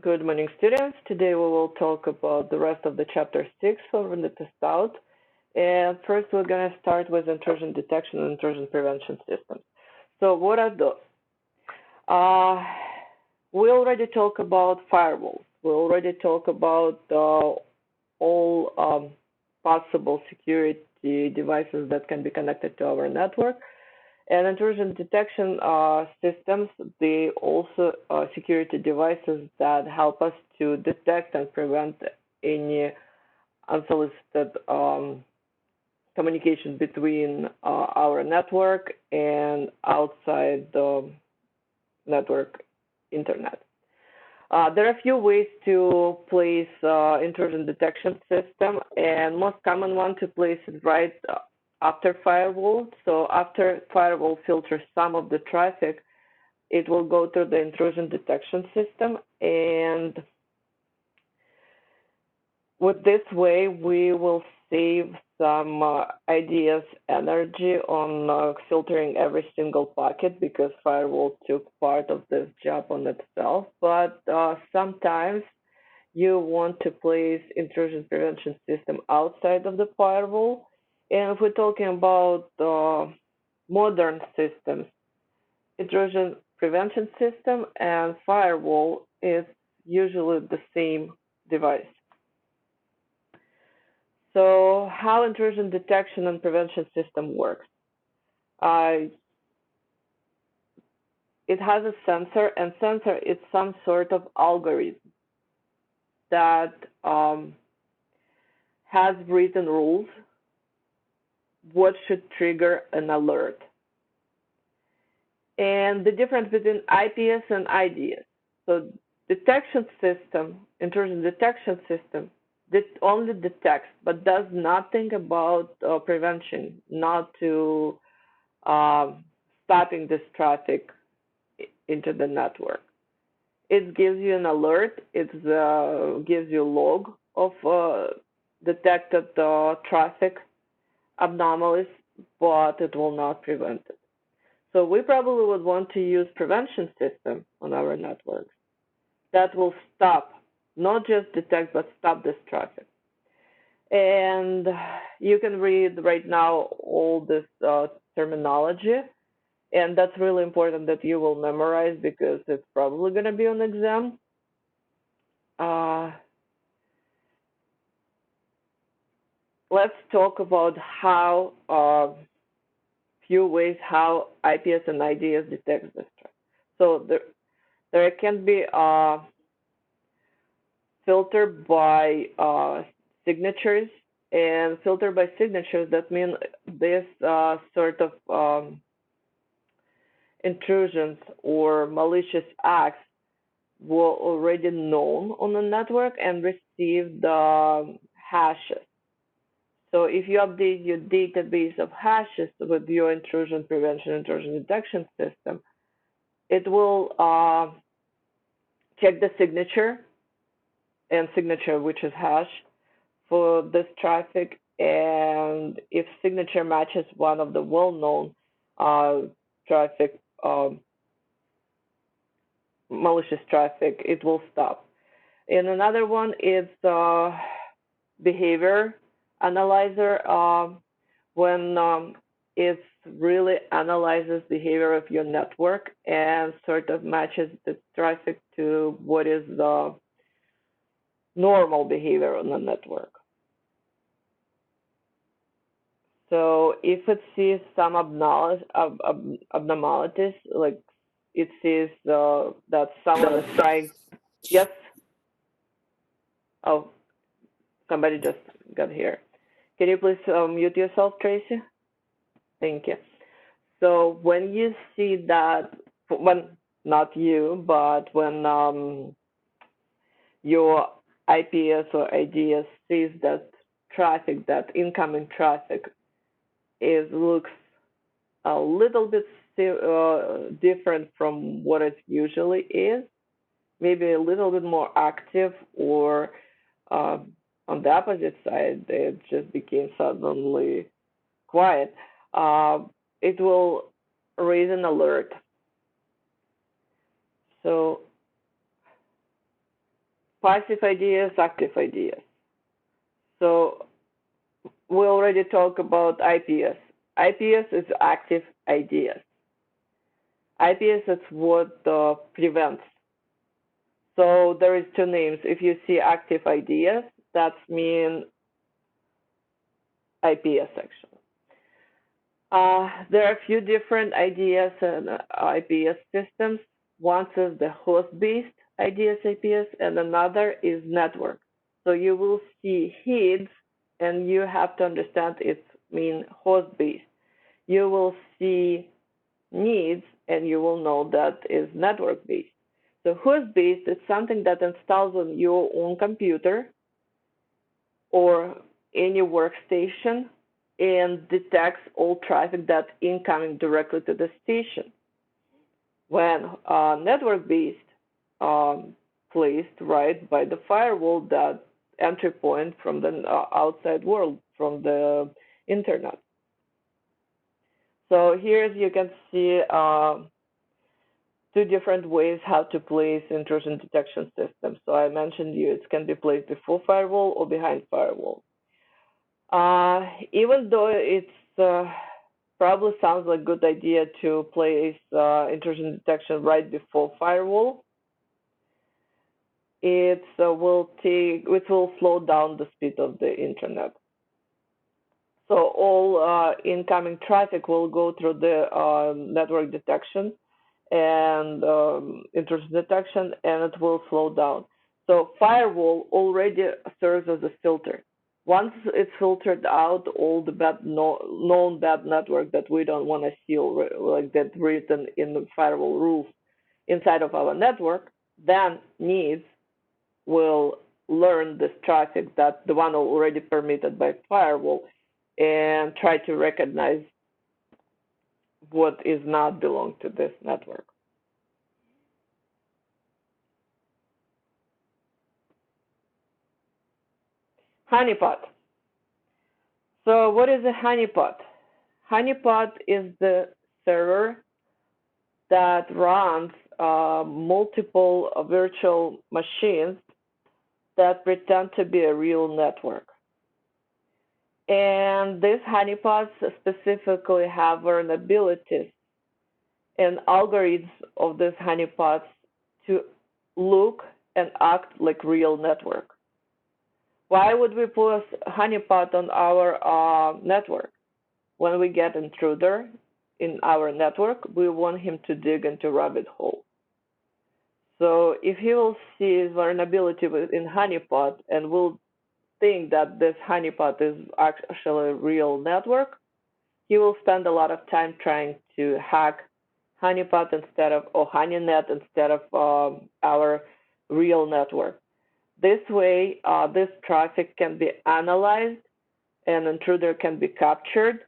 Good morning, students. Today we will talk about the rest of the chapter 6 from the test out. And first, we're going to start with intrusion detection and intrusion prevention systems. So, what are those? Uh, we already talked about firewalls. We already talked about all possible security devices that can be connected to our network. And intrusion detection systems, they also security devices that help us to detect and prevent any unsolicited communication between our network and outside the network internet. There are a few ways to place intrusion detection system, and most common one to place it right after firewall. So after firewall filters some of the traffic, it will go to the intrusion detection system, and with this way, we will save some ideas energy on filtering every single packet because firewall took part of this job on itself. But sometimes you want to place intrusion prevention system outside of the firewall. And if we're talking about modern systems, intrusion prevention system and firewall is usually the same device. So how intrusion detection and prevention system works? Uh, it has a sensor, and sensor is some sort of algorithm that has written rules what should trigger an alert. And the difference between IPS and IDS. So detection system, intrusion detection system, that only detects but does nothing about prevention, not to stopping this traffic into the network. It gives you an alert. It gives you a log of detected traffic anomalies, but it will not prevent it. So we probably would want to use prevention system on our networks that will stop, not just detect, but stop this traffic. And you can read right now all this terminology, and that's really important that you will memorize because it's probably going to be on exam. Let's talk about how few ways how IPS and IDS detect this traffic. So there can be filter by signatures, and filter by signatures, that means this sort of intrusions or malicious acts were already known on the network and received hashes. So if you update your database of hashes with your intrusion prevention, intrusion detection system, it will check the signature and signature, which is hash, for this traffic. And if signature matches one of the well-known traffic, malicious traffic, it will stop. And another one is behavior analyzer. When it really analyzes behavior of your network and sort of matches the traffic to what is the normal behavior on the network. So if it sees some abnormalities, like it sees that someone is trying, yes, oh, somebody just got here. Can you please mute yourself, Tracy? Thank you. So when you see that, when not you, but when your IPS or IDS sees that traffic, that incoming traffic, looks a little bit different from what it usually is, maybe a little bit more active, or on the opposite side, it just became suddenly quiet. It will raise an alert. So passive ideas, active ideas. So we already talked about IPS. IPS is active ideas. IPS is what prevents. So there is two names. If you see active ideas, that's mean IPS actually. There are a few different ideas and IPS systems. One is the host-based IDS IPS, and another is network. So you will see HIDS, and you have to understand it means host-based. You will see needs, and you will know that is network-based. So host-based is something that installs on your own computer or any workstation and detects all traffic that's incoming directly to the station. When network-based placed right by the firewall, that entry point from the outside world, from the internet. So here you can see two different ways how to place intrusion detection systems. So I mentioned you it can be placed before firewall or behind firewall. Even though it's probably sounds like a good idea to place intrusion detection right before firewall, it will slow down the speed of the internet. So all incoming traffic will go through the network detection and intrusion detection, and it will slow down. So firewall already serves as a filter. Once it's filtered out all the known bad network that we don't want to see, like that written in the firewall rules inside of our network, then needs will learn this traffic that the one already permitted by firewall and try to recognize what is not belong to this network. Honeypot. So what is a honeypot? Honeypot is the server that runs multiple virtual machines that pretend to be a real network. And these honeypots specifically have vulnerabilities and algorithms of these honeypots to look and act like real network. Why would we put a honeypot on our network? When we get intruder in our network, we want him to dig into rabbit hole. So if he will see vulnerability within honeypot and will think that this honeypot is actually a real network, he will spend a lot of time trying to hack honeypot or honeynet instead of our real network. This way, this traffic can be analyzed and intruder can be captured,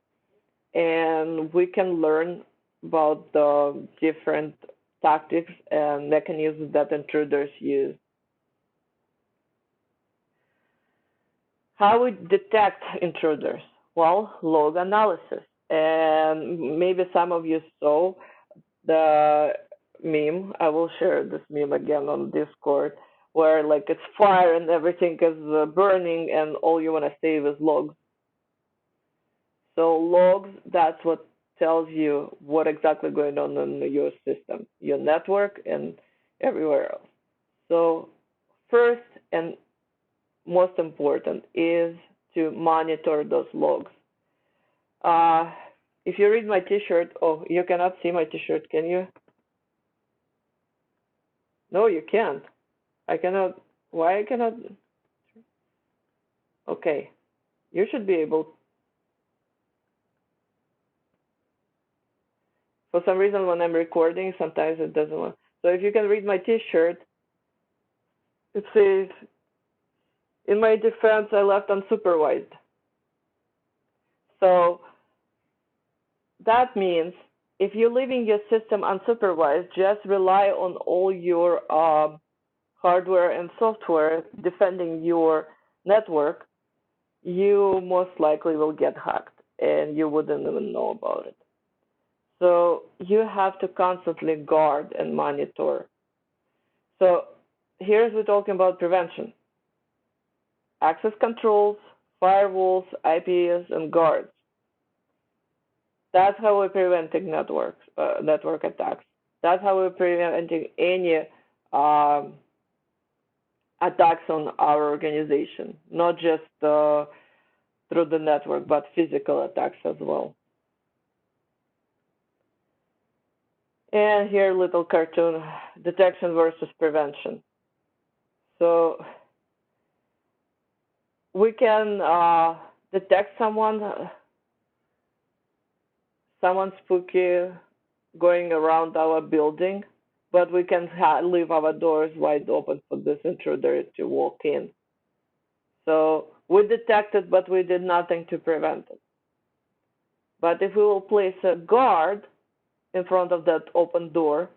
and we can learn about the different tactics and mechanisms that intruders use. How we detect intruders? Well, log analysis. And maybe some of you saw the meme. I will share this meme again on Discord, where like it's fire and everything is burning and all you want to save is logs. So logs, that's what tells you what exactly going on in your system, your network, and everywhere else. So first and most important is to monitor those logs. If you read my t-shirt, oh, you cannot see my t-shirt, can you? No, you can't. I cannot. Why I cannot? Okay, you should be able. For some reason, when I'm recording, sometimes it doesn't work. So if you can read my t-shirt, it says, in my defense, I left unsupervised. So that means if you're leaving your system unsupervised, just rely on all your hardware and software defending your network, you most likely will get hacked and you wouldn't even know about it. So you have to constantly guard and monitor. So here's we're talking about prevention. Access controls, firewalls, IPS, and guards. That's how we're preventing network attacks. That's how we're preventing any attacks on our organization, not just through the network, but physical attacks as well. And here, little cartoon, detection versus prevention. So we can detect someone spooky going around our building, but we can leave our doors wide open for this intruder to walk in. So we detected, but we did nothing to prevent it. But if we will place a guard in front of that open door,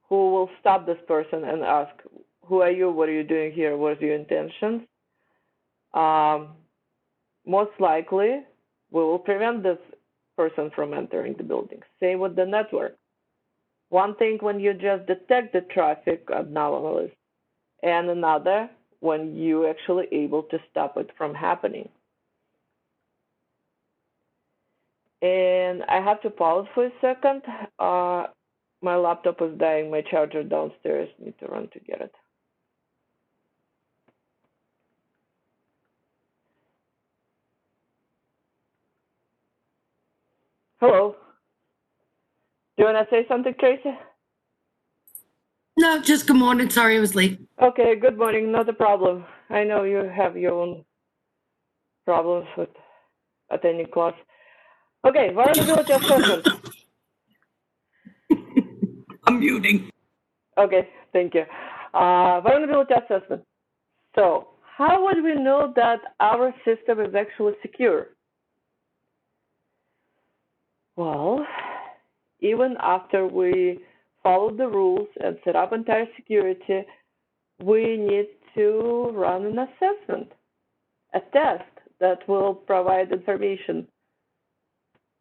who will stop this person and ask, who are you? What are you doing here? What are your intentions? Most likely, we will prevent this person from entering the building. Same with the network. One thing when you just detect the traffic anomalies, and another when you're actually able to stop it from happening. And I have to pause for a second. My laptop is dying. My charger downstairs. Need to run to get it. Hello. Do you want to say something, Tracy? No, just good morning. Sorry I was late. Okay, good morning. Not a problem. I know you have your own problems with attending class. Okay, vulnerability assessment. I'm muting. Okay, thank you. Vulnerability assessment. So, how would we know that our system is actually secure? Well, even after we follow the rules and set up entire security, we need to run an assessment, a test that will provide information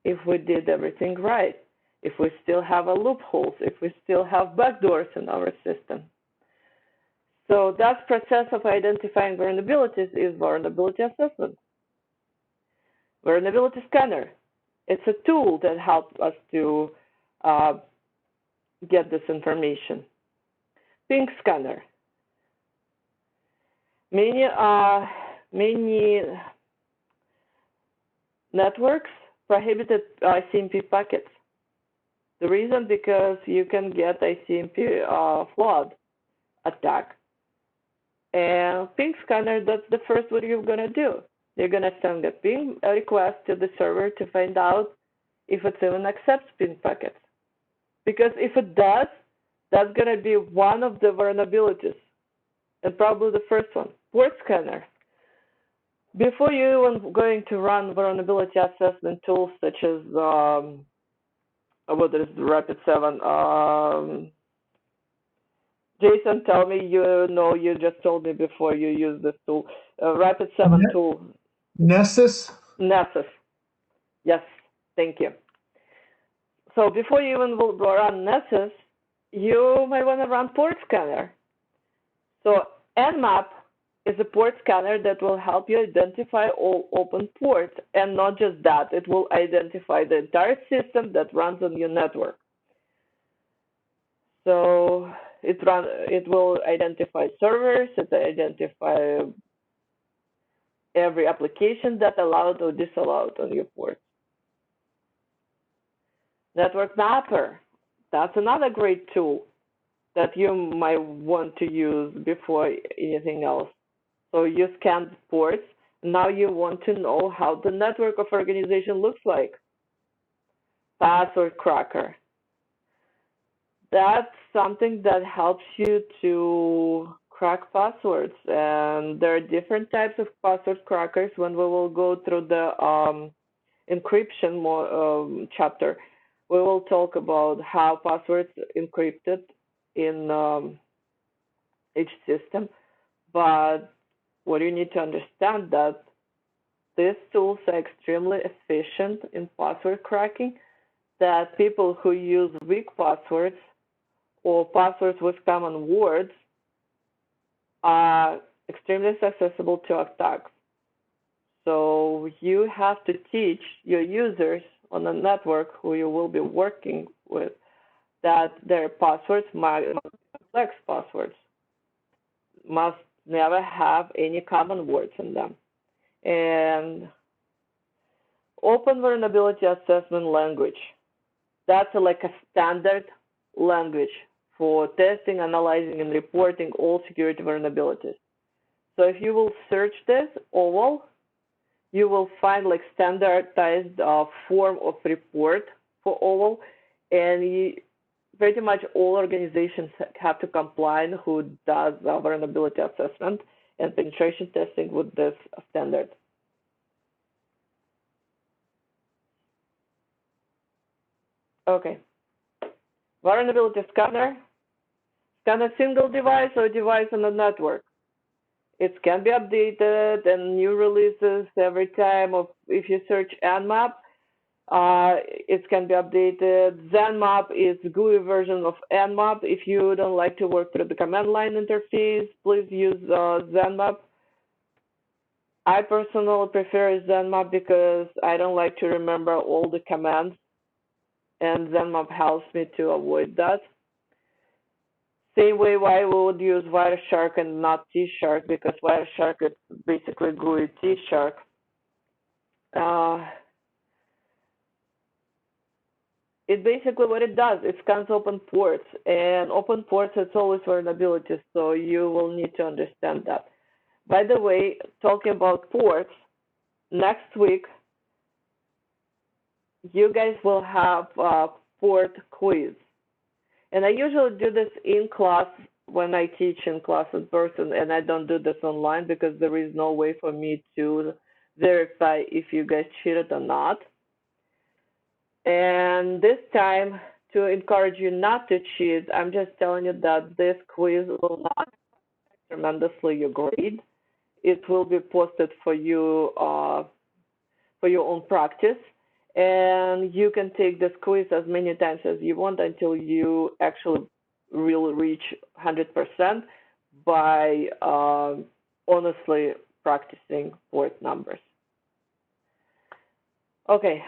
if we did everything right, if we still have loopholes, if we still have backdoors in our system. So that process of identifying vulnerabilities is vulnerability assessment. Vulnerability scanner. It's a tool that helps us to get this information. Ping scanner. Many networks prohibited ICMP packets. The reason because you can get ICMP flood attack. And ping scanner, that's the first what you're gonna do. You're gonna send a ping request to the server to find out if it even accepts ping packets. Because if it does, that's gonna be one of the vulnerabilities, and probably the first one. Port scanner. Before you even going to run vulnerability assessment tools such as what is Rapid7? Jason, tell me, you just told me before you use this tool. Rapid7 tool. Nessus? Nessus. Yes, thank you. So before you even will run Nessus, you might want to run port scanner. So Nmap is a port scanner that will help you identify all open ports, and not just that, it will identify the entire system that runs on your network. So it will identify servers, it will identify every application that allowed or disallowed on your port. Network mapper, that's another great tool that you might want to use before anything else. So you scan ports, now you want to know how the network of organization looks like. Password cracker. That's something that helps you to crack passwords, and there are different types of password crackers. When we will go through the encryption chapter, we will talk about how passwords encrypted in each system. But what you need to understand that these tools are extremely efficient in password cracking, that people who use weak passwords or passwords with common words are extremely susceptible to attacks. So you have to teach your users on the network who you will be working with that their passwords must be complex passwords, must never have any common words in them. And open vulnerability assessment language. That's like a standard language for testing, analyzing, and reporting all security vulnerabilities. So if you will search this OWAL, you will find like standardized form of report for OWAL, and pretty much all organizations have to comply who does vulnerability assessment and penetration testing with this standard. Okay. Vulnerability scanner. Scan a single device or device on the network. It can be updated and new releases every time. If you search Nmap, it can be updated. ZenMap is GUI version of Nmap. If you don't like to work through the command line interface, please use ZenMap. I personally prefer ZenMap because I don't like to remember all the commands, and ZenMap helps me to avoid that. Same way why we would use Wireshark and not T-Shark, because Wireshark is basically GUI T-Shark. It basically what it does, it scans open ports, and open ports it's always vulnerabilities, so you will need to understand that. By the way, talking about ports, next week you guys will have a port quiz. And I usually do this in class when I teach in class in person, and I don't do this online because there is no way for me to verify if you guys cheated or not. And this time, to encourage you not to cheat, I'm just telling you that this quiz will not affect tremendously your grade. It will be posted for you for your own practice, and you can take this quiz as many times as you want until you actually will reach 100% by honestly practicing port numbers. Okay.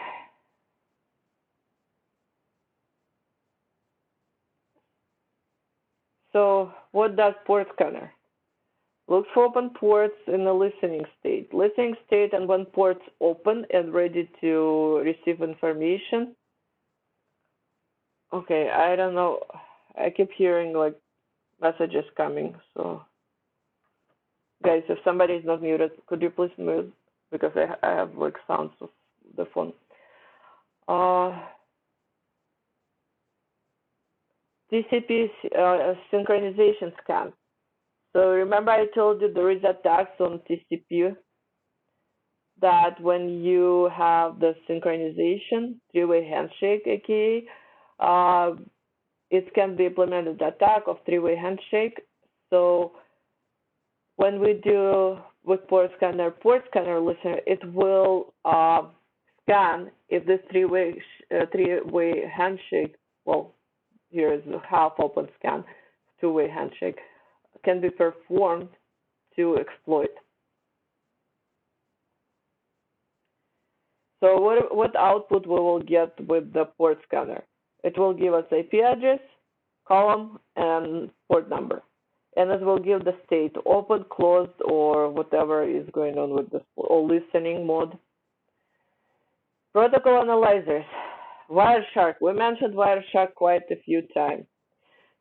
So what does port scanner? Look for open ports in a listening state. Listening state and when ports open and ready to receive information. Okay, I don't know. I keep hearing like messages coming. So guys, if somebody is not muted, could you please mute? Because I have like sounds of the phone. TCP synchronization scan. So remember I told you there is attacks on TCP that when you have the synchronization, three-way handshake, aka, it can be implemented attack of three-way handshake. So when we do with port scanner listener, it will scan if this three-way handshake, well, here is half open scan, two-way handshake, can be performed to exploit. So what output we will get with the port scanner? It will give us IP address, column, and port number. And it will give the state open, closed, or whatever is going on with this, or listening mode. Protocol analyzers. Wireshark. We mentioned Wireshark quite a few times.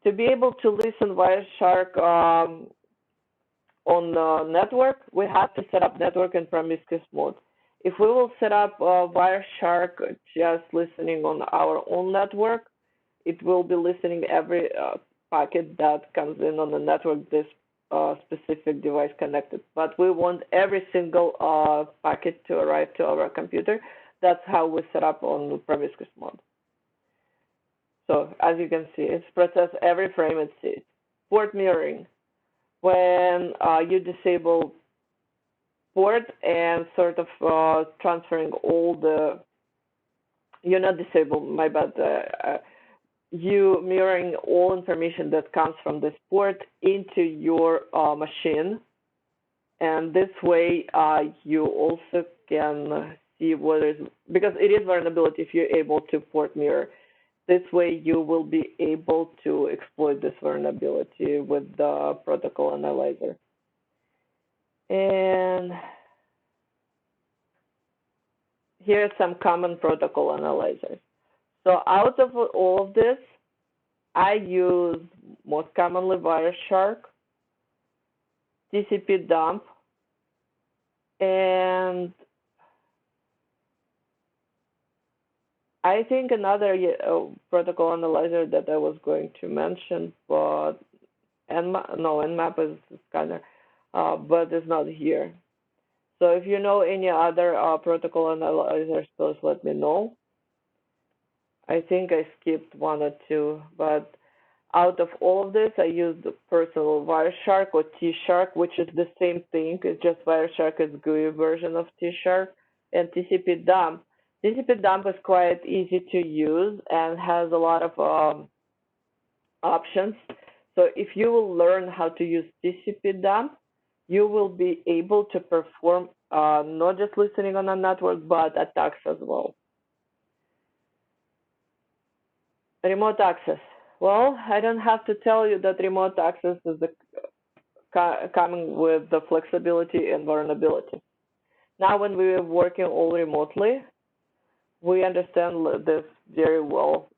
To be able to listen Wireshark on the network, we have to set up network and promiscuous mode. If we will set up Wireshark just listening on our own network, it will be listening every packet that comes in on the network this specific device connected. But we want every single packet to arrive to our computer. That's how we set up on promiscuous mode. So as you can see, it's process every frame it sees. Port mirroring. When you disable port and sort of transferring all the, you're not disabled, my bad. you mirroring all information that comes from this port into your machine, and this way you also can see what is, because it is vulnerability if you're able to port mirror. This way you will be able to exploit this vulnerability with the protocol analyzer. And here are some common protocol analyzers. So out of all of this, I use most commonly Wireshark, TCP dump, and I think another protocol analyzer that I was going to mention, but Nmap is scanner, but it's not here. So if you know any other protocol analyzers, please let me know. I think I skipped one or two, but out of all of this, I used personal Wireshark or T-Shark, which is the same thing. It's just Wireshark is GUI version of T-Shark, and TCP dump. TCP dump is quite easy to use and has a lot of options. So if you will learn how to use TCP dump, you will be able to perform not just listening on a network, but attacks as well. Remote access. Well, I don't have to tell you that remote access is coming with the flexibility and vulnerability. Now, when we are working all remotely, we understand this very well.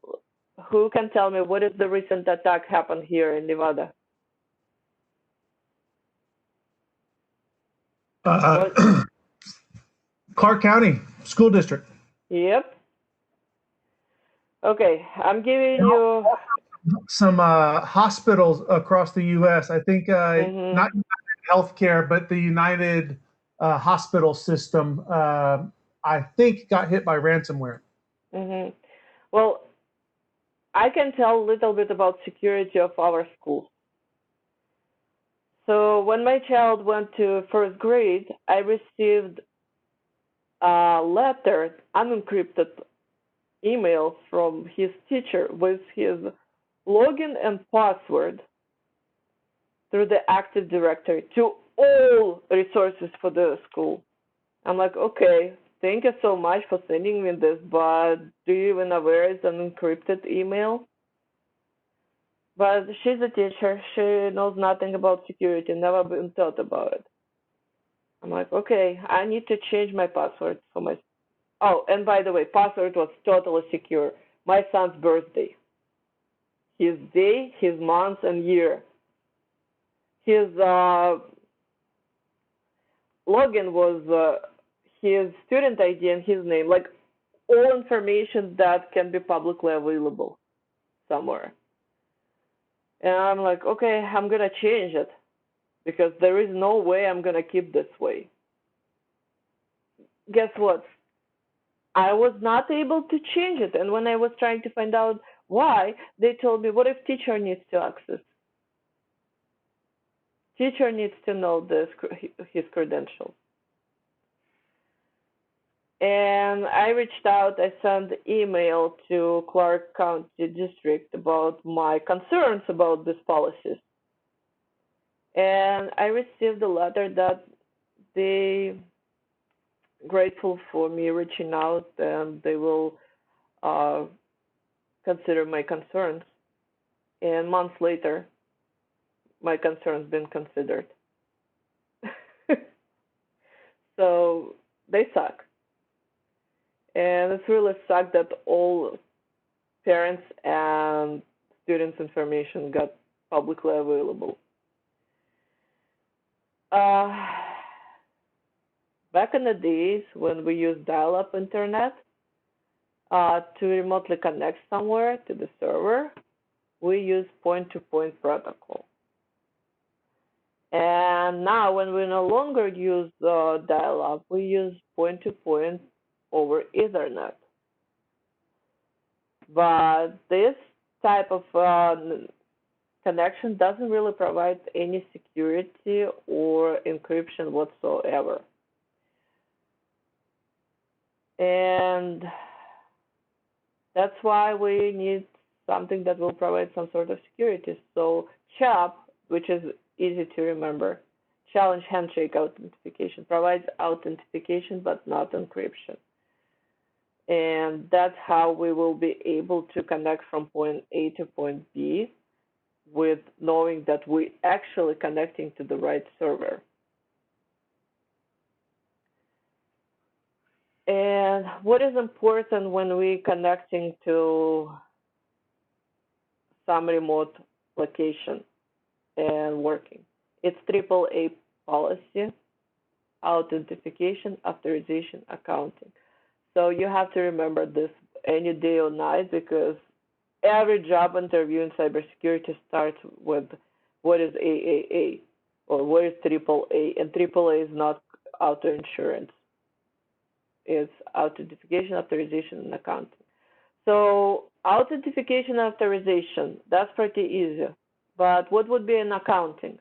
Who can tell me what is the recent attack happened here in Nevada? Clark County School District. Yep. Okay, I'm giving you some hospitals across the U.S. I think not United Healthcare, but the United hospital system, I think, got hit by ransomware. Well, I can tell a little bit about security of our schools. So when my child went to first grade, I received a letter, unencrypted email from his teacher with his login and password through the Active Directory to all resources for the school. I'm like, okay, thank you so much for sending me this, but do you even aware it's an encrypted email? But she's a teacher. She knows nothing about security, never been taught about it. I'm like, okay, I need to change my password for my. Oh, and by the way, password was totally secure. My son's birthday, his day, his month, and year. His login was his student ID and his name, like all information that can be publicly available somewhere. And I'm like, okay, I'm gonna change it because there is no way I'm gonna keep this way. Guess what? I was not able to change it, and when I was trying to find out why, they told me, what if teacher needs to access? Teacher needs to know his credentials. And I reached out, I sent email to Clark County District about my concerns about these policies. And I received a letter that they grateful for me reaching out and they will consider my concerns. And months later, my concerns been considered. So they suck. And it's really sucked that all parents and students' information got publicly available. Back in the days when we used dial-up internet to remotely connect somewhere to the server, we use point-to-point protocol. And now when we no longer use dial-up, we use point-to-point over Ethernet. But this type of connection doesn't really provide any security or encryption whatsoever. And that's why we need something that will provide some sort of security. So CHAP, which is easy to remember, challenge handshake authentication, provides authentication but not encryption. And that's how we will be able to connect from point A to point B with knowing that we actually connecting to the right server. And what is important when we connecting to some remote location and working? It's AAA policy, authentication, authorization, accounting. So you have to remember this any day or night because every job interview in cybersecurity starts with what is AAA or what is AAA, and AAA is not auto insurance. It's authentication, authorization, and accounting. So authentication, authorization, that's pretty easy. But what would be an accounting?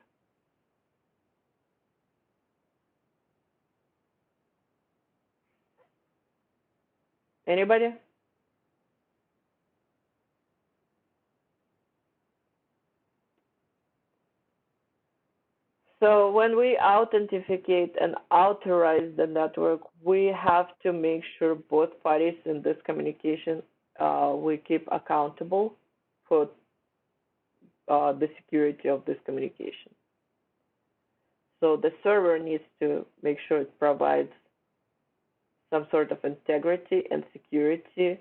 Anybody? So when we authenticate and authorize the network, we have to make sure both parties in this communication we keep accountable for the security of this communication. So the server needs to make sure it provides some sort of integrity and security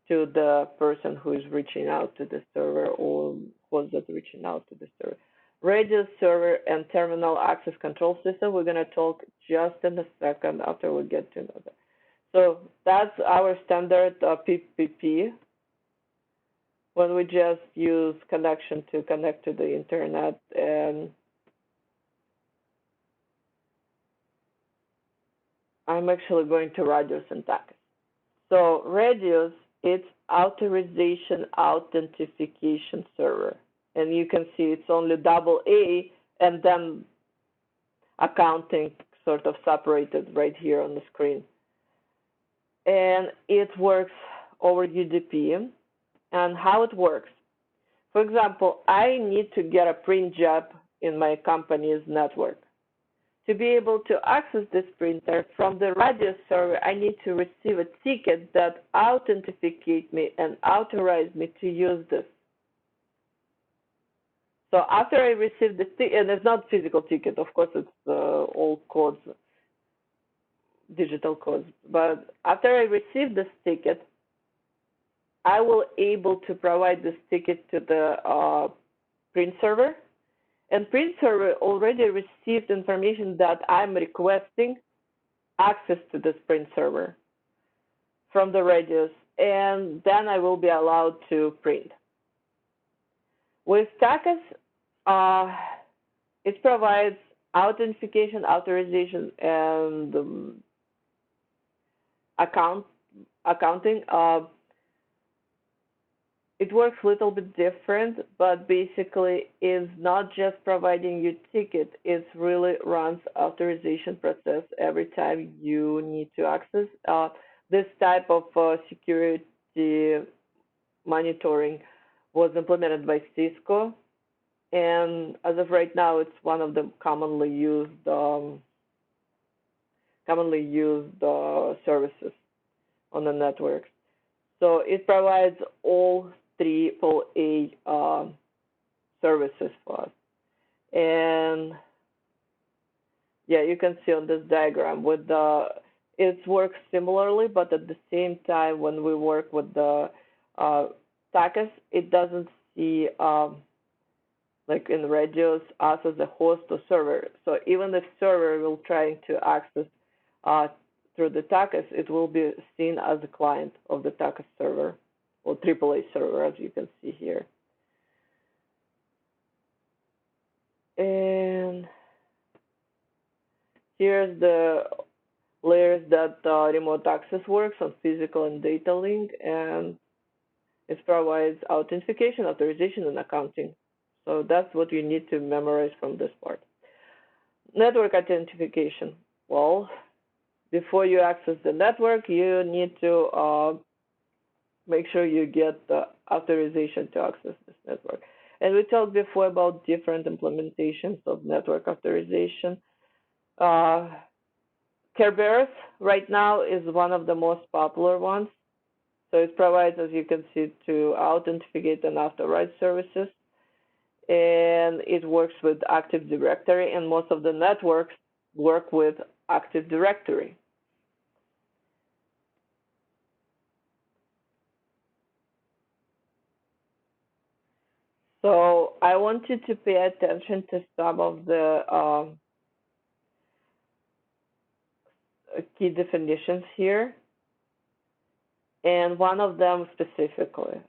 to the person who is reaching out to the server or who's that reaching out to the server. Radio server and terminal access control system, we're going to talk just in a second after we get to know that. So that's our standard PPP when we just use connection to connect to the internet. And I'm actually going to radio syntax. So radius, it's authorization authentication server. And you can see it's only double A and then accounting sort of separated right here on the screen. And it works over UDP. And how it works. For example, I need to get a print job in my company's network. To be able to access this printer from the radio server, I need to receive a ticket that authenticates me and authorizes me to use this. So after I receive the ticket, and it's not physical ticket, of course, it's all codes, digital codes. But after I receive this ticket, I will able to provide this ticket to the print server. And print server already received information that I'm requesting access to this print server from the radius, and then I will be allowed to print. With TACAS, it provides authentication, authorization, and accounting. It works a little bit different, but basically is not just providing you ticket, it really runs authorization process every time you need to access. This type of security monitoring was implemented by Cisco, and as of right now, it's one of the commonly used services on the networks. So it provides all AAA services for us. And yeah, you can see on this diagram with it works similarly, but at the same time, when we work with the TACAS, it doesn't see like in radios us as a host or server. So even if server will try to access through the TACAS, it will be seen as a client of the TACAS server or AAA server, as you can see here. And here's the layers that remote access works on: physical and data link, and it provides authentication, authorization, and accounting. So that's what you need to memorize from this part. Network authentication. Well, before you access the network, you need to make sure you get the authorization to access this network. And we talked before about different implementations of network authorization. Kerberos right now is one of the most popular ones. So it provides, as you can see, to authenticate and authorize services. And it works with Active Directory, and most of the networks work with Active Directory. So I want you to pay attention to some of the key definitions here, and one of them specifically.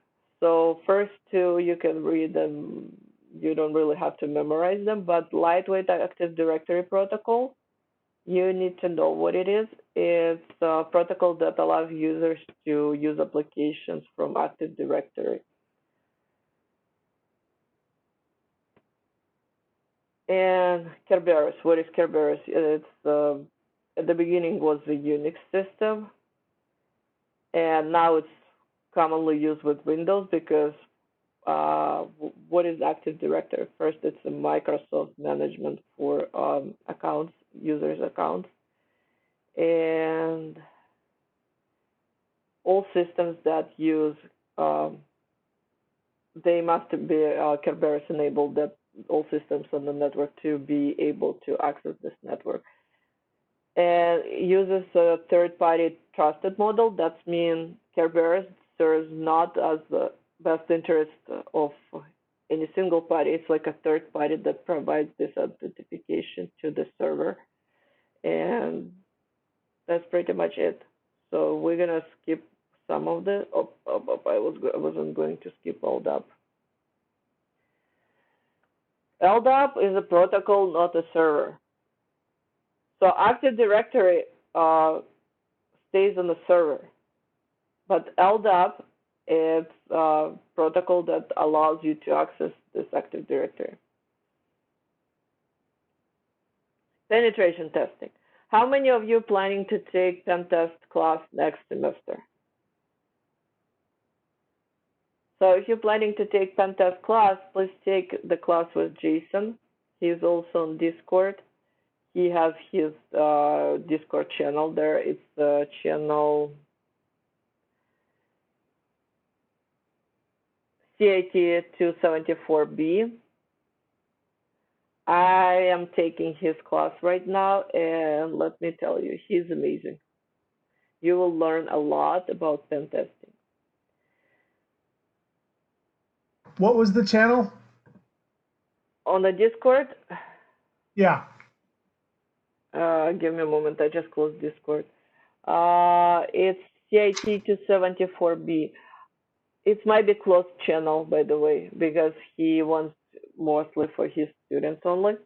So first two, you can read them. You don't really have to memorize them, but lightweight Active Directory protocol, you need to know what it is. It's a protocol that allows users to use applications from Active Directory. And Kerberos, what is Kerberos? It's at the beginning was the Unix system, and now it's commonly used with Windows because what is Active Directory? First, it's a Microsoft management for accounts, users' accounts, and all systems that use they must be Kerberos enabled, that all systems on the network to be able to access this network. And uses a third-party trusted model. That means Kerberos serves not as the best interest of any single party. It's like a third party that provides this authentication to the server. And that's pretty much it. So we're gonna skip some of the. I wasn't going to skip LDAP. LDAP is a protocol, not a server. So Active Directory stays on the server, but LDAP is a protocol that allows you to access this Active Directory. Penetration testing. How many of you are planning to take pen test class next semester? So if you're planning to take pen test class, please take the class with Jason. He's also on Discord. He has his Discord channel there. It's channel CIT274B. I am taking his class right now, and let me tell you, he's amazing. You will learn a lot about pen testing. What was the channel? On the Discord? Yeah. Give me a moment. I just closed Discord. It's CIT274B. It might be closed channel, by the way, because he wants mostly for his students only.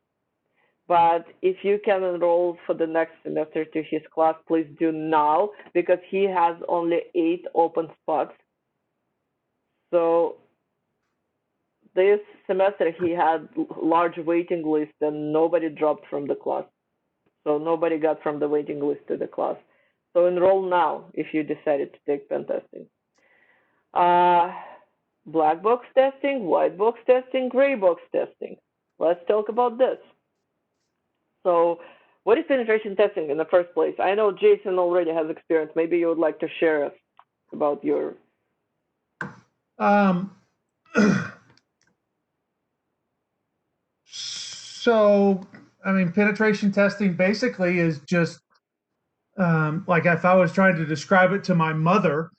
But if you can enroll for the next semester to his class, please do now, because he has only 8 open spots. So this semester he had large waiting list and nobody dropped from the class. So nobody got from the waiting list to the class. So enroll now if you decided to take pen testing. Black box testing, white box testing, gray box testing. Let's talk about this. So what is penetration testing in the first place? I know Jason already has experience. Maybe you would like to share about your... So, I mean, penetration testing basically is just like if I was trying to describe it to my mother,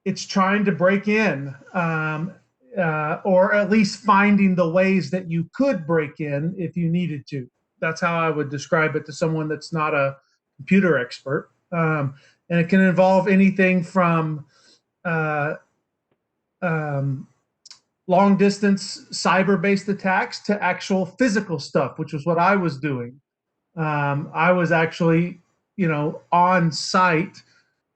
it's trying to break in, or at least finding the ways that you could break in if you needed to. That's how I would describe it to someone that's not a computer expert. And it can involve anything from long distance cyber based attacks to actual physical stuff, which was what I was doing. I was actually, on site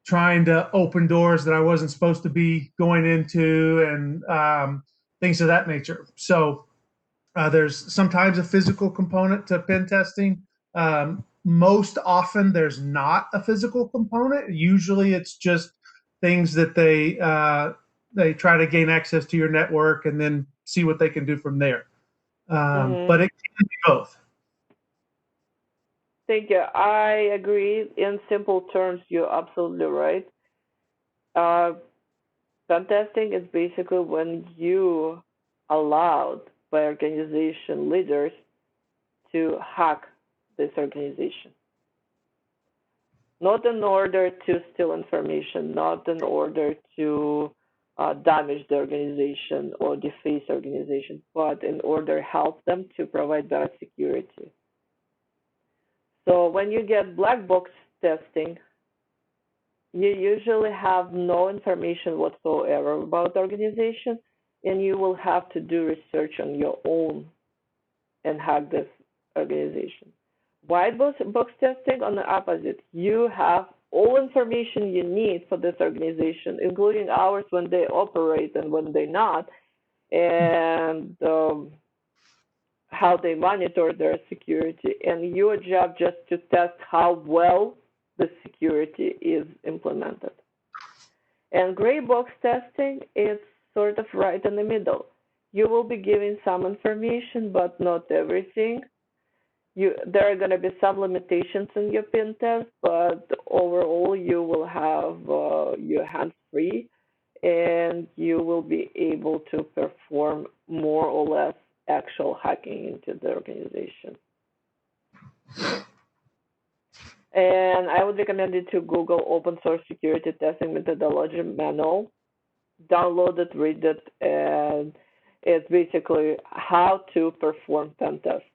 trying to open doors that I wasn't supposed to be going into and things of that nature. So there's sometimes a physical component to pen testing. Most often there's not a physical component. Usually it's just things that they try to gain access to your network and then see what they can do from there. But it can be both. Thank you. I agree. In simple terms, you're absolutely right. Pen testing is basically when you allowed by organization leaders to hack this organization. Not in order to steal information, not in order to damage the organization or deface the organization, but in order to help them to provide better security. So when you get black box testing, you usually have no information whatsoever about the organization, and you will have to do research on your own and hack this organization. White box testing, on the opposite, you have all information you need for this organization, including hours when they operate and when they not, and how they monitor their security. And your job just to test how well the security is implemented. And gray box testing is sort of right in the middle. You will be giving some information, but not everything. There are going to be some limitations in your pen test, but overall you will have your hands free, and you will be able to perform more or less actual hacking into the organization. And I would recommend you to Google open source security testing methodology manual. Download it, read it, and it's basically how to perform pen tests.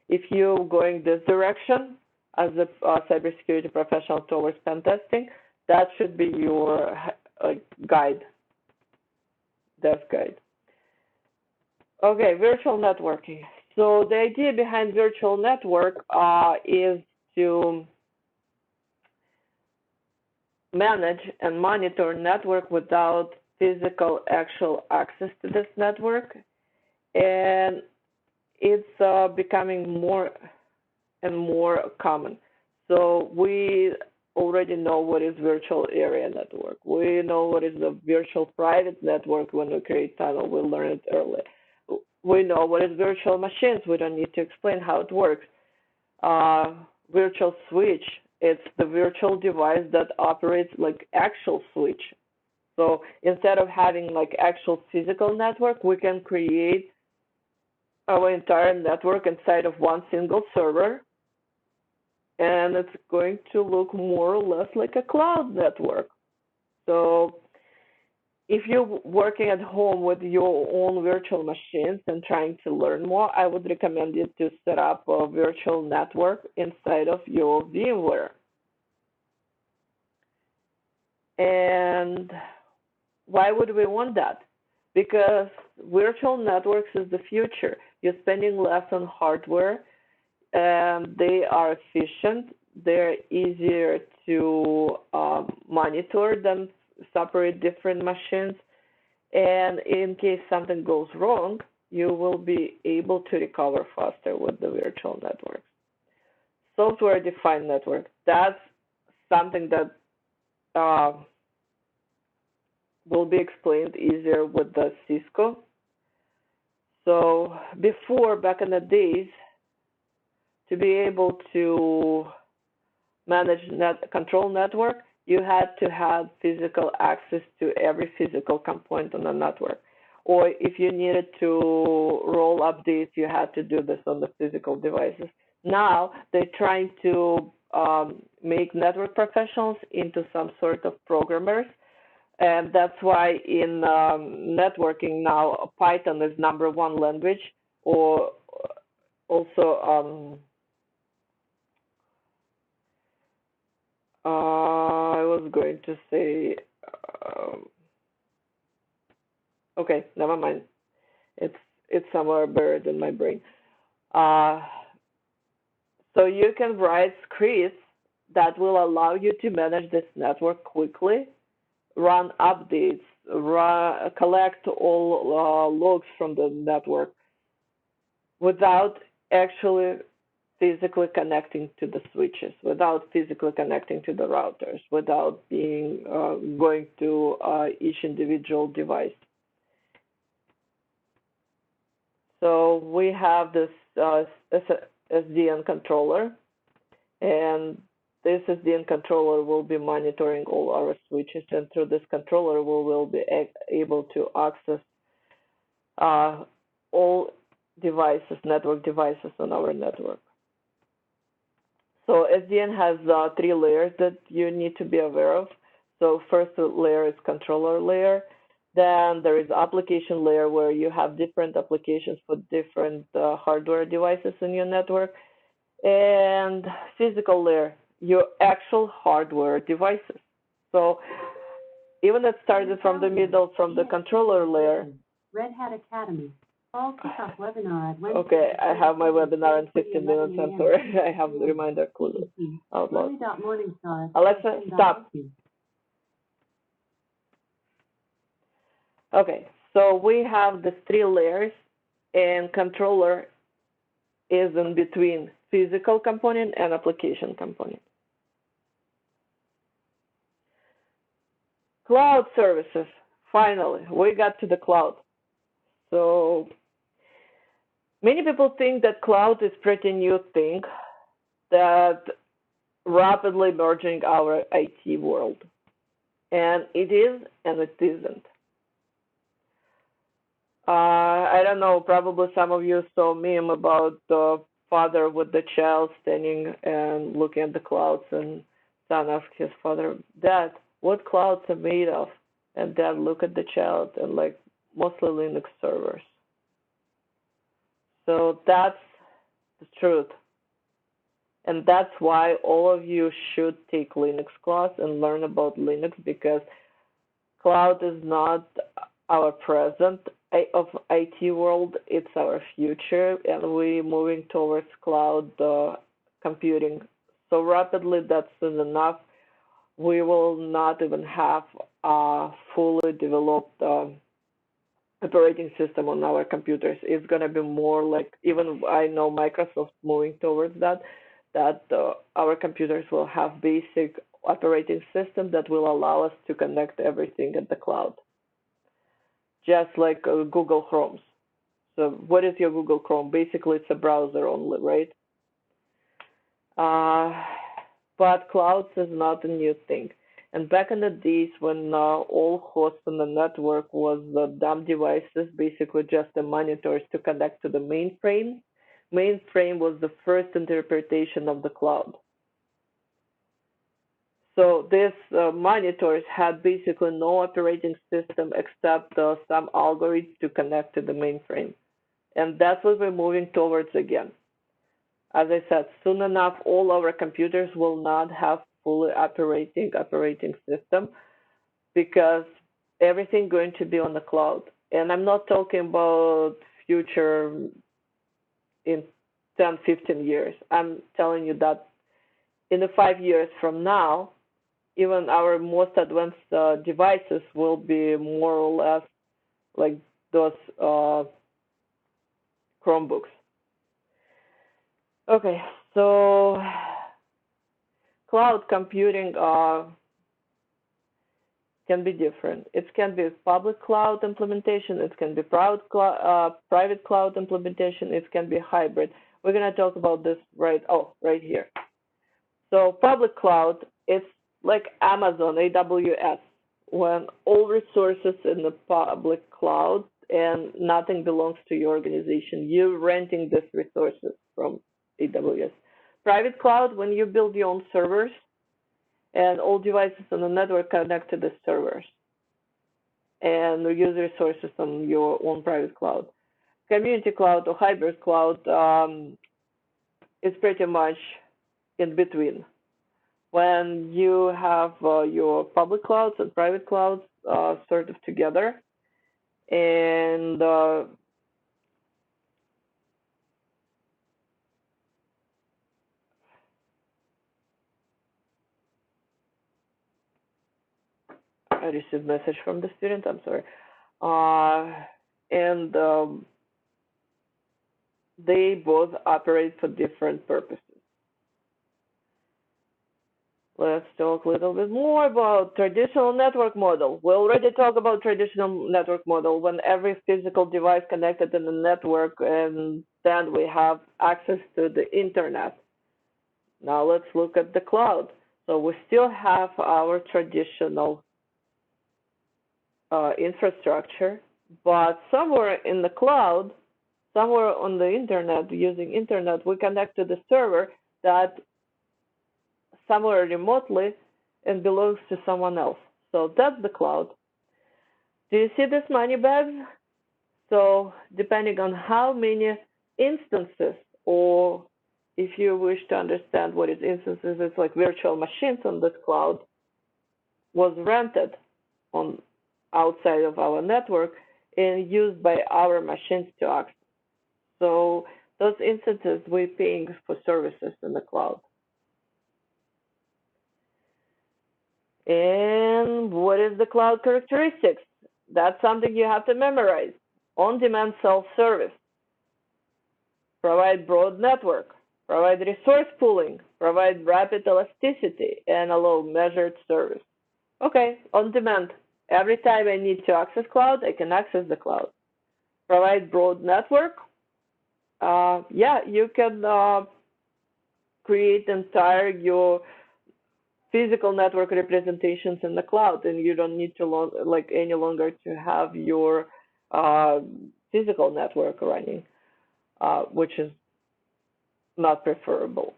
If you're going this direction as a cybersecurity professional towards pen testing, that should be your guide, dev guide. Okay, virtual networking. So the idea behind virtual network is to manage and monitor network without physical actual access to this network, and it's becoming more and more common. So we already know what is virtual area network. We know what is the virtual private network when we create tunnel. We learned it early. We know what is virtual machines. We don't need to explain how it works. Virtual switch, it's the virtual device that operates like actual switch. So instead of having like actual physical network, we can create our entire network inside of one single server, and it's going to look more or less like a cloud network. So if you're working at home with your own virtual machines and trying to learn more, I would recommend you to set up a virtual network inside of your VMware. And why would we want that? Because virtual networks is the future. You're spending less on hardware, and they are efficient. They're easier to monitor than separate different machines. And in case something goes wrong, you will be able to recover faster with the virtual networks. Software-defined network, that's something that will be explained easier with the Cisco. So before, back in the days, to be able to manage control network, you had to have physical access to every physical component on the network. Or if you needed to roll updates, you had to do this on the physical devices. Now they're trying to make network professionals into some sort of programmers. And that's why in networking now, Python is #1 language, or also I was going to say, okay, never mind. It's somewhere buried in my brain. So you can write scripts that will allow you to manage this network quickly, run updates, collect all logs from the network without actually physically connecting to the switches, without physically connecting to the routers, without being going to each individual device. So we have this SDN controller, and this SDN controller will be monitoring all our switches, and through this controller we will be able to access all devices, network devices on our network. So SDN has 3 layers that you need to be aware of. So first layer is controller layer. Then there is application layer where you have different applications for different hardware devices in your network. And physical layer, your actual hardware devices. So even it started from the middle, from the controller layer. Red Hat Academy. Fall kickoff webinar at Wednesday. Okay, I have my webinar in 15 minutes. I'm sorry. I have the reminder cool out loud. Alexa, stop. Okay, so we have the 3 layers, and controller is in between physical component and application component. Cloud services. Finally, we got to the cloud. So many people think that cloud is pretty new thing that rapidly merging our IT world. And it is and it isn't. I don't know, probably some of you saw a meme about the father with the child standing and looking at the clouds, and son asked his father, Dad, what clouds are made of? And Dad looked at the child and like, mostly Linux servers. So that's the truth. And that's why all of you should take Linux class and learn about Linux, because cloud is not our present of IT world, it's our future, and we're moving towards cloud computing so rapidly that soon enough we will not even have a fully developed operating system on our computers. It's going to be more like, even I know Microsoft moving towards that our computers will have basic operating system that will allow us to connect everything at the cloud, just like Google Chromes. So what is your Google Chrome? Basically, it's a browser only, right? But clouds is not a new thing. And back in the days when all hosts on the network was the dumb devices, basically just the monitors to connect to the mainframe. Mainframe was the first interpretation of the cloud. So these monitors had basically no operating system except some algorithms to connect to the mainframe. And that's what we're moving towards again. As I said, soon enough, all our computers will not have fully operating system, because everything going to be on the cloud. And I'm not talking about future in 10, 15 years. I'm telling you that in the 5 years from now, even our most advanced devices will be more or less like those Chromebooks. Okay, so cloud computing can be different. It can be public cloud implementation. It can be private cloud implementation. It can be hybrid. We're going to talk about this right here. So public cloud, it's like Amazon, AWS, when all resources in the public cloud and nothing belongs to your organization. You're renting these resources from AWS. Private cloud, when you build your own servers and all devices on the network connect to the servers and use resources on your own private cloud. Community cloud or hybrid cloud is pretty much in between. When you have your public clouds and private clouds sort of together, and I received a message from the student, I'm sorry. And they both operate for different purposes. Let's talk a little bit more about traditional network model. We already talked about traditional network model when every physical device connected in the network, and then we have access to the internet. Now let's look at the cloud. So we still have our traditional infrastructure, but somewhere in the cloud, somewhere on the internet, using internet, we connect to the server that somewhere remotely and belongs to someone else. So that's the cloud. Do you see this money bags? So depending on how many instances, or if you wish to understand what is instances, it's like virtual machines on this cloud, was rented on outside of our network and used by our machines to access. So those instances we're paying for services in the cloud. And what is the cloud characteristics? That's something you have to memorize. On-demand self-service, provide broad network, provide resource pooling, provide rapid elasticity, and allow measured service. Okay, on-demand. Every time I need to access cloud, I can access the cloud. Provide broad network. Yeah, you can create entire your physical network representations in the cloud, and you don't need to any longer to have your physical network running, which is not preferable.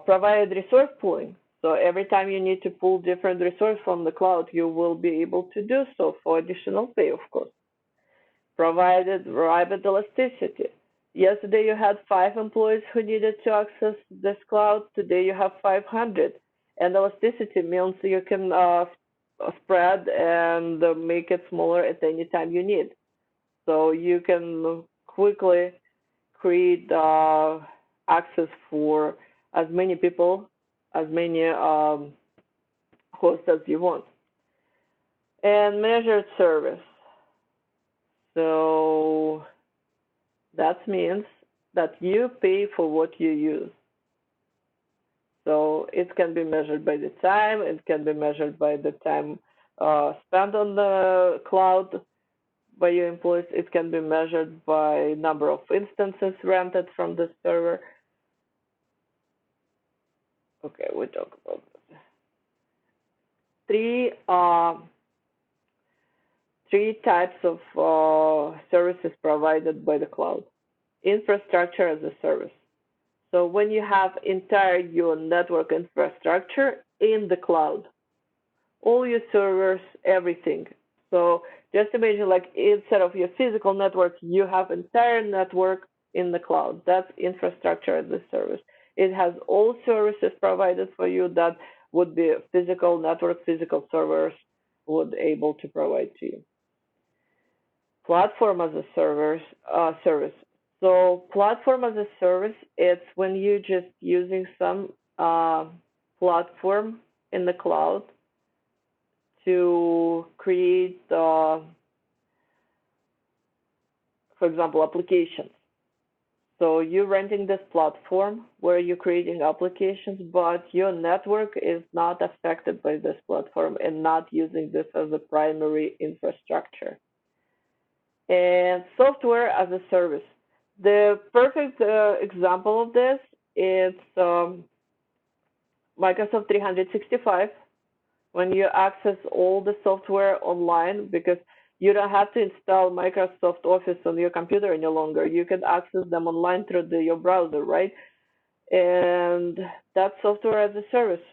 Provide resource pooling. So every time you need to pull different resources from the cloud, you will be able to do so for additional pay, of course. Provided rapid elasticity. Yesterday you had 5 employees who needed to access this cloud. Today you have 500. And elasticity means you can spread and make it smaller at any time you need. So you can quickly create access for as many people, as many hosts as you want. And measured service. So that means that you pay for what you use. So it can be measured by the time, it can be measured by the time spent on the cloud by your employees, it can be measured by number of instances rented from the server. Okay, we talk about this. Three types of services provided by the cloud. Infrastructure as a service. So when you have entire your network infrastructure in the cloud, all your servers, everything. So just imagine like instead of your physical network, you have entire network in the cloud. That's infrastructure as a service. It has all services provided for you that would be physical network, physical servers would able to provide to you. Platform as a service. So platform as a service, it's when you're just using some platform in the cloud to create, for example, applications. So you're renting this platform where you're creating applications, but your network is not affected by this platform and not using this as a primary infrastructure. And software as a service. The perfect example of this is Microsoft 365, when you access all the software online, because you don't have to install Microsoft Office on your computer any longer. You can access them online through your browser, right? And that's software as a service.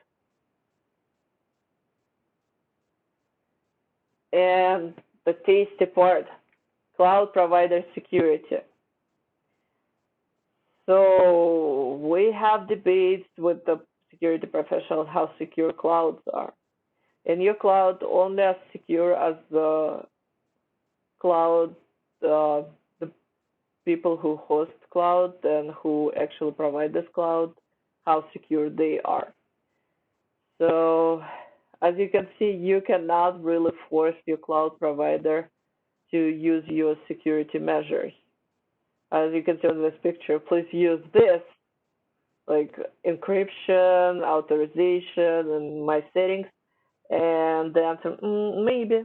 And the tasty part, cloud provider security. So we have debates with the security professionals how secure clouds are. And your cloud only as secure as the cloud, the people who host cloud and who actually provide this cloud, how secure they are. So as you can see, you cannot really force your cloud provider to use your security measures. as you can see in this picture, please use this, like encryption, authorization, and my settings. And the answer, maybe.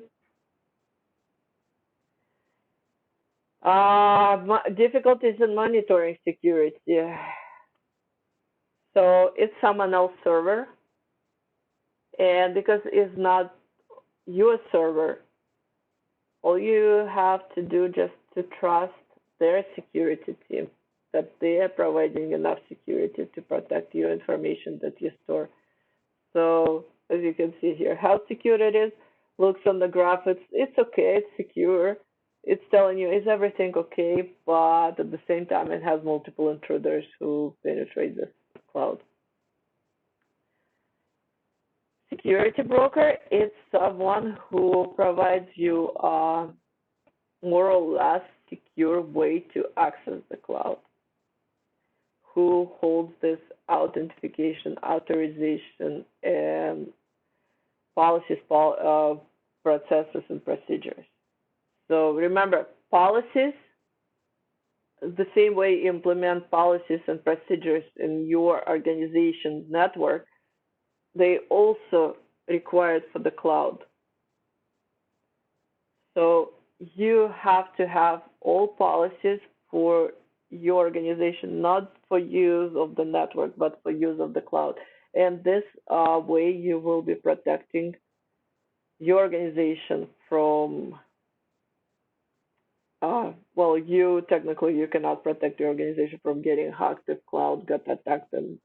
Difficulties in monitoring security. So it's someone else's server, and because it's not your server, all you have to do just to trust their security team, that they are providing enough security to protect your information that you store. So as you can see here, how secure it is, looks on the graph, it's okay, it's secure. It's telling you, is everything okay? But at the same time, it has multiple intruders who penetrate the cloud. Security broker is someone who provides you a more or less secure way to access the cloud, who holds this authentication, authorization, and policies, processes, and procedures. So remember, policies, the same way you implement policies and procedures in your organization's network, they also required for the cloud. So you have to have all policies for your organization, not for use of the network, but for use of the cloud. And this way you will be protecting your organization from, well, you cannot protect your organization from getting hacked if cloud got attacked and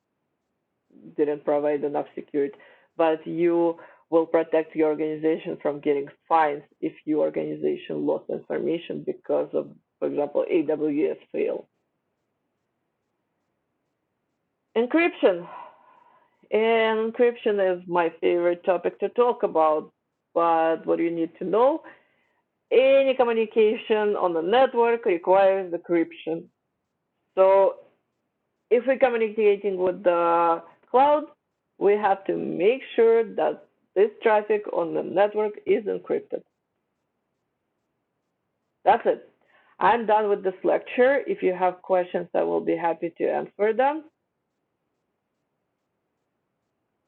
didn't provide enough security, but you will protect your organization from getting fines if your organization lost information because of, for example, AWS failed. Encryption. And encryption is my favorite topic to talk about, but what do you need to know? Any communication on the network requires encryption. So if we're communicating with the cloud, we have to make sure that this traffic on the network is encrypted. That's it. I'm done with this lecture. If you have questions, I will be happy to answer them.